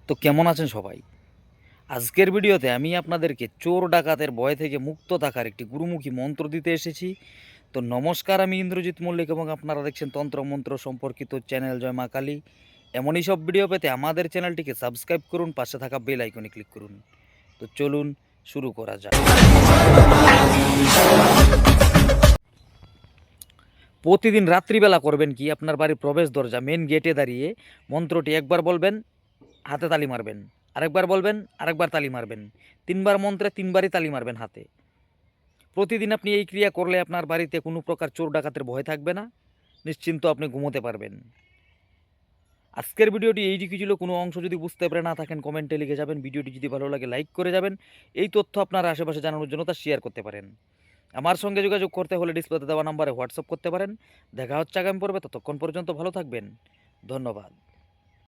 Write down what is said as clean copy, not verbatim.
তো কেমন আছেন সবাই? আজকের ভিডিওতে আমি আপনাদেরকে চোর ডাকাতের ভয় থেকে মুক্ত থাকার একটি গুরুমুখী মন্ত্র দিতে এসেছি। তো নমস্কার, আমি ইন্দ্রজিৎ মল্লিক এবং আপনারা দেখছেন তন্ত্রমন্ত্র সম্পর্কিত চ্যানেল জয় মা কালী। এমনই সব ভিডিও পেতে আমাদের চ্যানেলটিকে সাবস্ক্রাইব করুন, পাশে থাকা বেল আইকনে ক্লিক করুন। তো চলুন শুরু করা যাক। প্রতিদিন রাত্রিবেলা করবেন কি, আপনার বাড়ির প্রবেশ দরজা মেন গেটে দাঁড়িয়ে মন্ত্রটি একবার বলবেন, হাতে তালি মারবেন, আরেকবার বলবেন, আরেকবার তালি মারবেন। ৩ বার মন্ত্রে ৩ বারই তালি মারবেন হাতে। প্রতিদিন আপনি এই ক্রিয়া করলে আপনার বাড়িতে কোনো প্রকার চোর ডাকাতের ভয় থাকবে না, নিশ্চিন্ত আপনি ঘুমোতে পারবেন। আজকের ভিডিওটি এইটুকু ছিল। কোনো অংশ যদি বুঝতে পারে না থাকেন কমেন্টে লিখে যাবেন। ভিডিওটি যদি ভালো লাগে লাইক করে যাবেন। এই তথ্য আপনার আশেপাশে জানানোর জন্য তা শেয়ার করতে পারেন। আমার সঙ্গে যোগাযোগ করতে হলে ডিসপ্লেতে দেওয়া নাম্বারে হোয়াটসঅ্যাপ করতে পারেন। দেখা হচ্ছে আগামী পর্বে, ততক্ষণ পর্যন্ত ভালো থাকবেন। ধন্যবাদ।